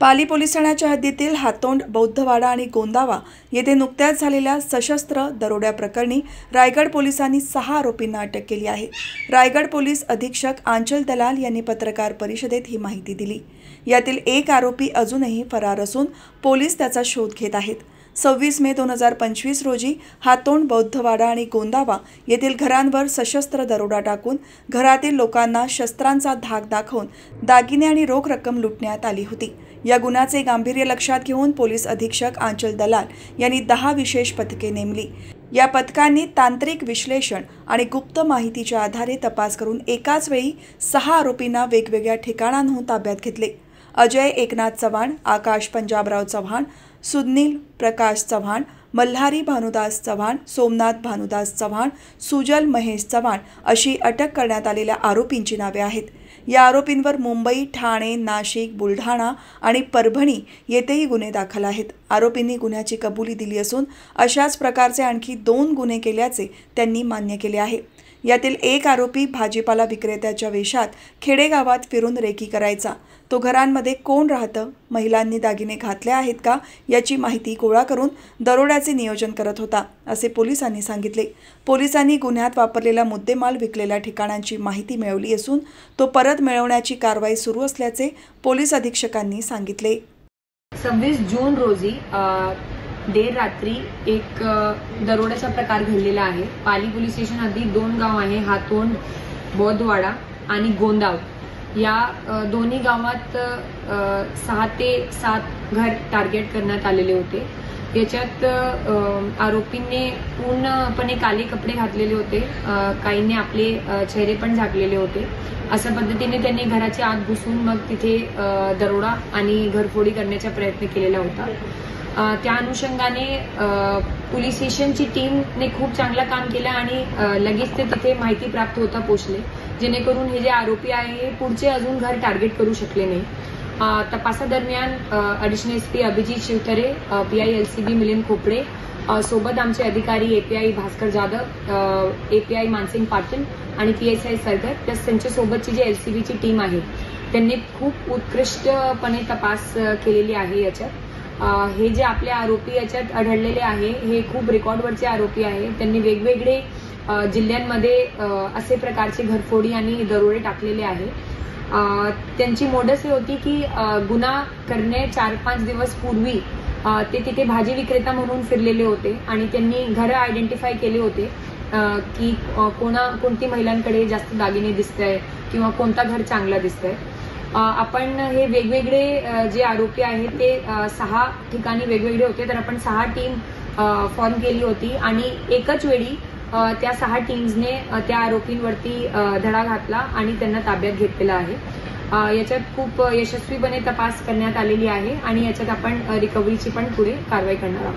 Pali police ठाण्याच्या हद्दीतील हातोंड, बौद्धवाडा आणि गोंदावा येथे नुकत्याच झालेल्या सशस्त्र दरोड्याप्रकरणी रायगड पोलिसांनी 6 आरोपींना अटक केली आहे। रायगड पोलीस अधीक्षक आंचल दलाल यांनी पत्रकार परिषदेत ही माहिती दिली। यातील एक आरोपी अजूनही फरार असून पोलीस त्याचा शोध घेत आहेत। 26 मे 2025 रोजी हातोंड, बौद्धवाडा आणि गोंदावा येथील घरांवर सशस्त्र दरोडा टाकून घरातील लोकांना शस्त्रांचा धाक दाखवून दागिने आणि रोख रक्कम लुटण्यात आली होती। या गुन्ह्याचे गांभीर्य लक्षात घेऊन पोलीस अधीक्षक आंचल दलाल यांनी 10 विशेष पथके नेमली। या पथकांनी तांत्रिक विश्लेषण आणि गुप्त माहितीच्या आधारे तपास करून एकाच वेळी 6 आरोपींना वेगवेगळ्या ठिकाणांहून ताब्यात घेतले। अजय एकनाथ चव्हाण, आकाश पंजाबराव चव्हाण, सुनील प्रकाश चव्हाण, मल्हारी भानुदास चव्हाण, सोमनाथ भानुदास चव्हाण, सुजल महेश चव्हाण अशी अटक करण्यात आलेल्या आरोपींची नावे आहेत। या आरोपींवर मुंबई, ठाणे, नाशिक, बुलढाणा आणि परभणी येथेही गुन्हे दाखल आहेत। आरोपींनी गुन्ह्याची कबुली दिली असून अशाच प्रकारचे आणखी 2 गुन्हे केल्याचे त्यांनी मान्य केले आहे। यातील एक आरोपी भाजीपाला विक्रेत्याच्या वेशात खेडेगावात फिरून रेकी करायचा। तो घरांमध्ये कोण राहतं, महिलांनी दागिने घातले आहेत का याची माहिती गोळा करून दरोड्याचे नियोजन करत होता, असे पोलिसांनी सांगितले। पोलिसांनी गुन्ह्यात वापरलेला मुद्देमाल विकलेल्या ठिकाणांची माहिती मिळवली असून तो परत मिळवण्याची कारवाई सुरू असल्याचे पोलीस अधीक्षकांनी सांगितले। 26 जून रोजी देर रात्री एक दरोड्याचा प्रकार घडलेला आहे। पाली पोलीस स्टेशन हद्दीत 2 गाव आहे, हातोंड, बौद्धवाडा आणि गोंदाव। या दोन्ही गावात 6 ते 7 घर टार्गेट करण्यात आलेले होते। याच्यात आरोपींनी पूर्णपणे काले कपडे घातलेले होते, काहींनी आपले चेहरे पण झाकलेले होते। अशा पद्धतीने त्यांनी घराच्या आत घुसून मग तिथे दरोडा आणि घरफोडी करण्याचा प्रयत्न केलेला होता। त्या अनुषंगाने पोलीस स्टेशनची टीमने खूप चांगलं काम केलं आणि लगेच ते तिथे माहिती प्राप्त होता पोहोचले, जेणेकरून हे जे आरोपी आहे पुढचे अजून घर टार्गेट करू शकले नाही। तपासादरम्यान additional SP Abhijit Shivtare, PI LCB Milind Khopde सोबत आमचे अधिकारी एपीआय भास्कर जाधव, एपीआय मानसिंग पाटील आणि पीएसआय सरगर प्लस त्यांच्या सोबतची जी एलसीबीची टीम आहे त्यांनी खूप उत्कृष्टपणे तपास केलेली आहे। याच्यात हे जे आपले आरोपी याच्यात आढळलेले आहे हे खूप रेकॉर्डवरचे आरोपी आहे। त्यांनी वेगवेगळे जिल्ह्यांमध्ये असे प्रकारचे घरफोडी आणि दरोडे टाकलेले आहे। त्यांची मोडस ही होती की गुन्हा करणे 4-5 दिवस पूर्वी ते तिथे भाजी विक्रेता म्हणून फिरलेले होते आणि त्यांनी घरं आयडेंटिफाय केले होते की कोणती महिलांकडे जास्त दागिने दिसतंय किंवा कोणता घर चांगला दिसतंय। आपण हे वेगवेगळे जे आरोपी आहेत ते 6 ठिकाणी वेगवेगळे होते, तर आपण 6 टीम फॉर्म केली होती आणि एकाच वेळी त्या 6 टीम्सने त्या आरोपींवरती धडा घातला आणि त्यांना ताब्यात घेतलेला आहे। याच्यात खूप यशस्वीपणे तपास करण्यात आलेली आहे आणि याच्यात आपण रिकव्हरीची पण पुढे कारवाई करणार आहोत।